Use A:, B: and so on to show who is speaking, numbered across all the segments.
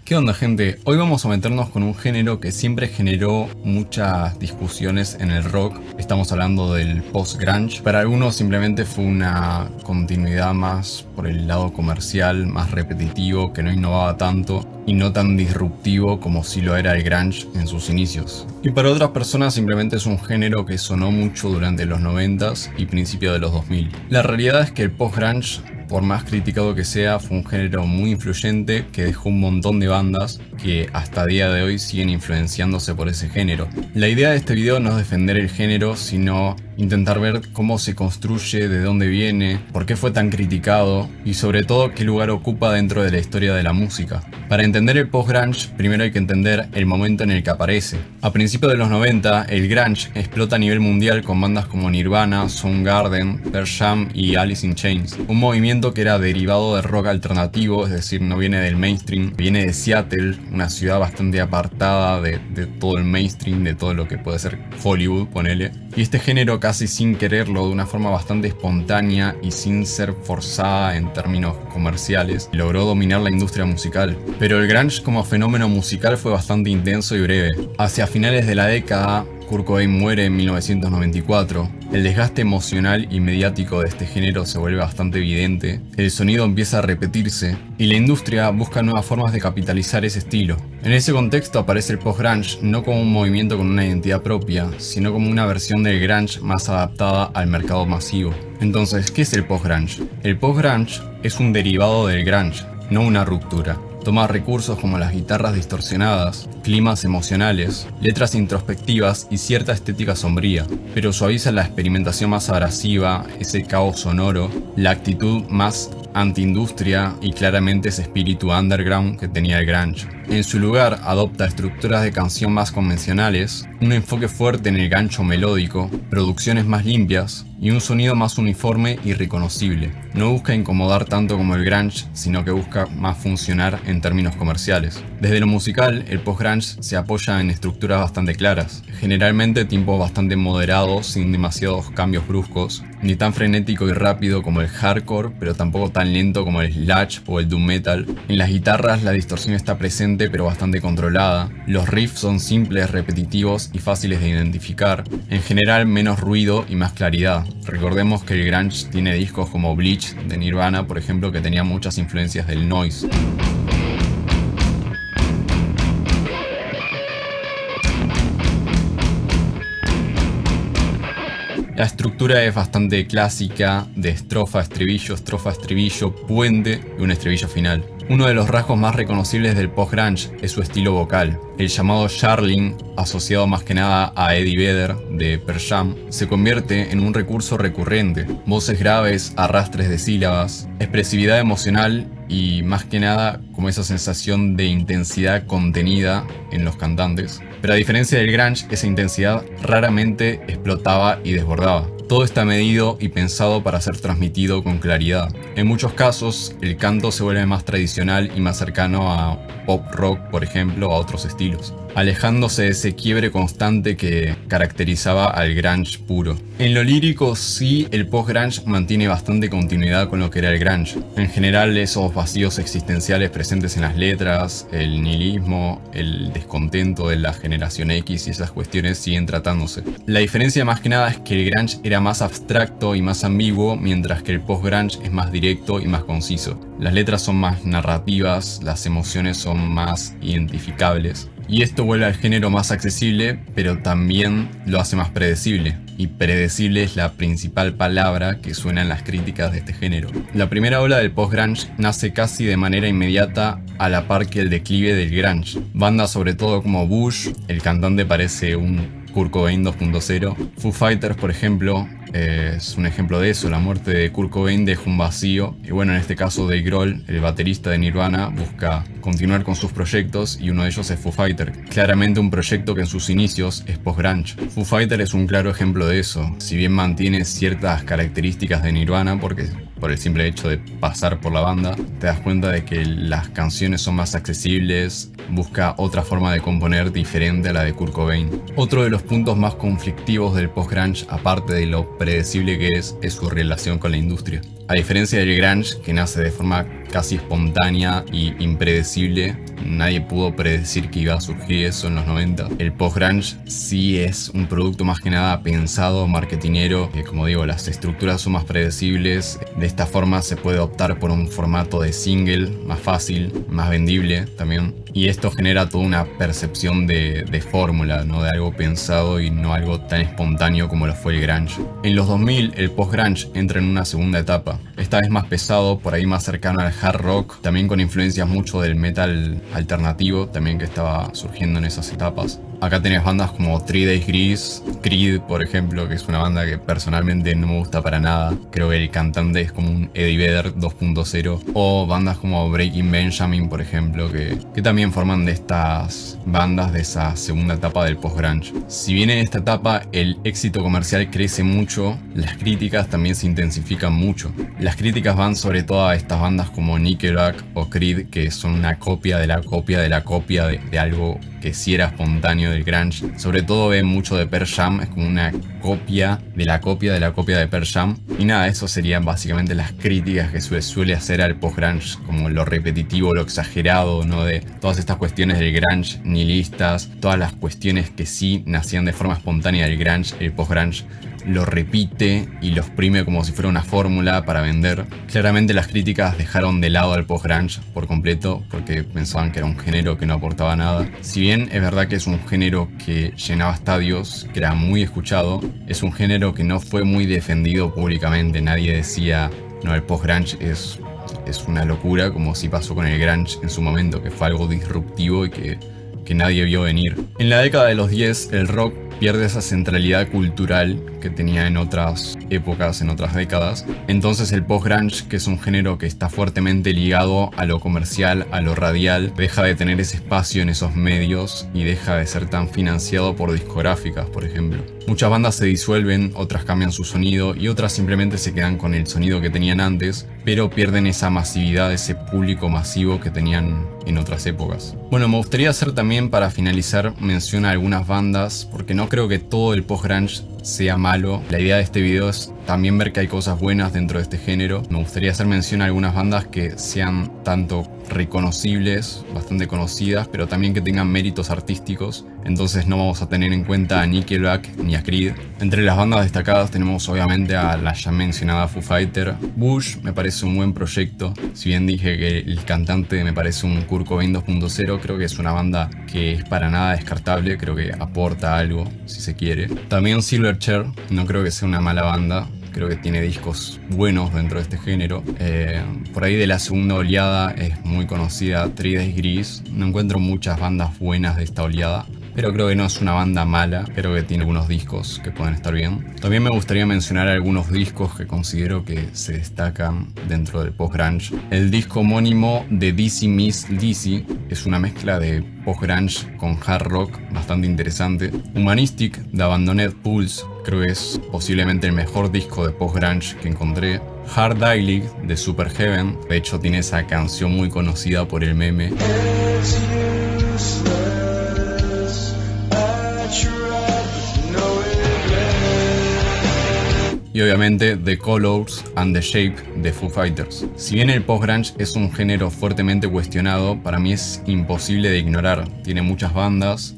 A: ¿Qué onda, gente? Hoy vamos a meternos con un género que siempre generó muchas discusiones en el rock. Estamos hablando del post-grunge. Para algunos simplemente fue una continuidad más por el lado comercial, más repetitivo, que no innovaba tanto y no tan disruptivo como sí lo era el grunge en sus inicios. Y para otras personas simplemente es un género que sonó mucho durante los 90s y principios de los 2000. La realidad es que el post-grunge, por más criticado que sea, fue un género muy influyente que dejó un montón de bandas que hasta día de hoy siguen influenciándose por ese género. La idea de este video no es defender el género, sino intentar ver cómo se construye, de dónde viene, por qué fue tan criticado y sobre todo qué lugar ocupa dentro de la historia de la música. Para entender el post-grunge, primero hay que entender el momento en el que aparece. A principios de los 90, el grunge explota a nivel mundial con bandas como Nirvana, Soundgarden, Pearl Jam y Alice in Chains. Un movimiento que era derivado del rock alternativo, es decir, no viene del mainstream, viene de Seattle, una ciudad bastante apartada de todo el mainstream, de todo lo que puede ser Hollywood, ponele. Y este género, casi sin quererlo, de una forma bastante espontánea y sin ser forzada en términos comerciales, logró dominar la industria musical. Pero el grunge como fenómeno musical fue bastante intenso y breve. Hacia finales de la década, Kurt Cobain muere en 1994, el desgaste emocional y mediático de este género se vuelve bastante evidente, el sonido empieza a repetirse y la industria busca nuevas formas de capitalizar ese estilo. En ese contexto aparece el post-grunge no como un movimiento con una identidad propia, sino como una versión del grunge más adaptada al mercado masivo. Entonces, ¿qué es el post-grunge? El post-grunge es un derivado del grunge, no una ruptura. Toma recursos como las guitarras distorsionadas, climas emocionales, letras introspectivas y cierta estética sombría, pero suaviza la experimentación más abrasiva, ese caos sonoro, la actitud más anti-industria y claramente ese espíritu underground que tenía el grunge. En su lugar adopta estructuras de canción más convencionales, un enfoque fuerte en el gancho melódico, producciones más limpias y un sonido más uniforme y reconocible. No busca incomodar tanto como el grunge, sino que busca más funcionar en términos comerciales. Desde lo musical, el post-grunge se apoya en estructuras bastante claras, generalmente tiempos bastante moderados, sin demasiados cambios bruscos, ni tan frenético y rápido como el hardcore, pero tampoco tan lento como el sludge o el doom metal. En las guitarras la distorsión está presente pero bastante controlada, los riffs son simples, repetitivos y fáciles de identificar, en general menos ruido y más claridad. Recordemos que el grunge tiene discos como Bleach de Nirvana, por ejemplo, que tenía muchas influencias del noise. La estructura es bastante clásica, de estrofa, estribillo, puente y un estribillo final. Uno de los rasgos más reconocibles del post-grunge es su estilo vocal. El llamado Charling, asociado más que nada a Eddie Vedder de Pearl Jam, se convierte en un recurso recurrente. Voces graves, arrastres de sílabas, expresividad emocional y más que nada como esa sensación de intensidad contenida en los cantantes. Pero a diferencia del grunge, esa intensidad raramente explotaba y desbordaba. Todo está medido y pensado para ser transmitido con claridad. En muchos casos, el canto se vuelve más tradicional y más cercano a pop rock, por ejemplo, a otros estilos, alejándose de ese quiebre constante que caracterizaba al grunge puro. En lo lírico, sí, el post-grunge mantiene bastante continuidad con lo que era el grunge. En general, esos vacíos existenciales presentes en las letras, el nihilismo, el descontento de la generación X y esas cuestiones siguen tratándose. La diferencia más que nada es que el grunge era más abstracto y más ambiguo, mientras que el post-grunge es más directo y más conciso. Las letras son más narrativas, las emociones son más identificables. Y esto vuelve al género más accesible, pero también lo hace más predecible. Y predecible es la principal palabra que suena en las críticas de este género. La primera ola del post-grunge nace casi de manera inmediata a la par que el declive del grunge. Bandas sobre todo como Bush, el cantante parece un Kurt Cobain 2.0. Foo Fighters, por ejemplo, es un ejemplo de eso. La muerte de Kurt Cobain deja un vacío y bueno, en este caso Dave Grohl, el baterista de Nirvana, busca continuar con sus proyectos y uno de ellos es Foo Fighters. Claramente un proyecto que en sus inicios es post-grunge. Foo Fighters es un claro ejemplo de eso. Si bien mantiene ciertas características de Nirvana, porque por el simple hecho de pasar por la banda, te das cuenta de que las canciones son más accesibles, busca otra forma de componer diferente a la de Kurt Cobain. Otro de los puntos más conflictivos del post-grunge, aparte de lo predecible que es su relación con la industria. A diferencia del grunge, que nace de forma casi espontánea y impredecible, nadie pudo predecir que iba a surgir eso en los 90. El post-grunge sí es un producto más que nada pensado, marketinero, que como digo, las estructuras son más predecibles. De esta forma se puede optar por un formato de single más fácil, más vendible también. Y esto genera toda una percepción de fórmula, ¿no? De algo pensado y no algo tan espontáneo como lo fue el grunge. En los 2000 el post-grunge entra en una segunda etapa, esta vez más pesado, por ahí más cercano al hard rock, también con influencias mucho del metal alternativo, también que estaba surgiendo en esas etapas. Acá tenés bandas como 3 Days Grace, Creed por ejemplo, que es una banda que personalmente no me gusta para nada. Creo que el cantante es como un Eddie Vedder 2.0. O bandas como Breaking Benjamin por ejemplo, que también forman de estas bandas de esa segunda etapa del post-grunge. Si bien en esta etapa el éxito comercial crece mucho, las críticas también se intensifican mucho. Las críticas van sobre todo a estas bandas como Nickelback o Creed, que son una copia de la copia de la copia de algo que sí era espontáneo del grunge. Sobre todo ven mucho de Pearl Jam, es como una copia de la copia de la copia de Pearl Jam. Y nada, eso serían básicamente las críticas que suele hacer al post-grunge, como lo repetitivo, lo exagerado, ¿no? De todas estas cuestiones del grunge nihilistas, todas las cuestiones que sí nacían de forma espontánea del grunge, el post-grunge lo repite y lo exprime como si fuera una fórmula para vender. Claramente las críticas dejaron de lado al post-grunge por completo porque pensaban que era un género que no aportaba nada. Si bien es verdad que es un género que llenaba estadios, que era muy escuchado, es un género que no fue muy defendido públicamente. Nadie decía, no, el post-grunge es una locura, como sí pasó con el grunge en su momento, que fue algo disruptivo y que nadie vio venir. En la década de los 10 el rock pierde esa centralidad cultural que tenía en otras épocas, en otras décadas. Entonces el post-grunge, que es un género que está fuertemente ligado a lo comercial, a lo radial, deja de tener ese espacio en esos medios y deja de ser tan financiado por discográficas, por ejemplo. Muchas bandas se disuelven, otras cambian su sonido y otras simplemente se quedan con el sonido que tenían antes, pero pierden esa masividad, ese público masivo que tenían en otras épocas. Bueno, me gustaría hacer también, para finalizar, mención a algunas bandas, porque no creo que todo el post-grunge sea malo. La idea de este video es también ver que hay cosas buenas dentro de este género. Me gustaría hacer mención a algunas bandas que sean tanto reconocibles, bastante conocidas, pero también que tengan méritos artísticos. Entonces no vamos a tener en cuenta a Nickelback ni a Creed. Entre las bandas destacadas tenemos obviamente a la ya mencionada Foo Fighters. Bush me parece un buen proyecto. Si bien dije que el cantante me parece un Kurt Cobain 2.0, creo que es una banda que es para nada descartable. Creo que aporta algo, si se quiere. También Silverchair, no creo que sea una mala banda. Creo que tiene discos buenos dentro de este género. Por ahí de la segunda oleada es muy conocida 3 Days Grace. No encuentro muchas bandas buenas de esta oleada, pero creo que no es una banda mala. Creo que tiene algunos discos que pueden estar bien. También me gustaría mencionar algunos discos que considero que se destacan dentro del post-grunge. El disco homónimo de Dizzy Miss Lizzy es una mezcla de post-grunge con hard rock bastante interesante. Humanistic de Abandoned Pulse creo que es posiblemente el mejor disco de post-grunge que encontré. Hard Dialogue de Superheaven, de hecho tiene esa canción muy conocida por el meme. Y obviamente The Colors and the Shape de Foo Fighters. Si bien el post-grunge es un género fuertemente cuestionado, para mí es imposible de ignorar. Tiene muchas bandas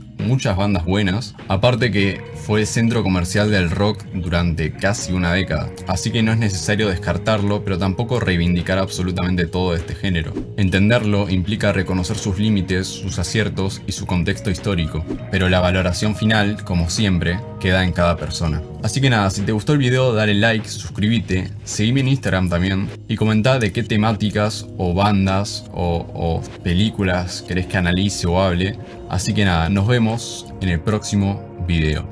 A: buenas, aparte que fue el centro comercial del rock durante casi una década, así que no es necesario descartarlo, pero tampoco reivindicar absolutamente todo este género. Entenderlo implica reconocer sus límites, sus aciertos y su contexto histórico, pero la valoración final, como siempre, queda en cada persona. Así que nada, si te gustó el video dale like, suscríbete, seguime en Instagram también y comentá de qué temáticas o bandas o películas querés que analice o hable. Así que nada, nos vemos en el próximo video.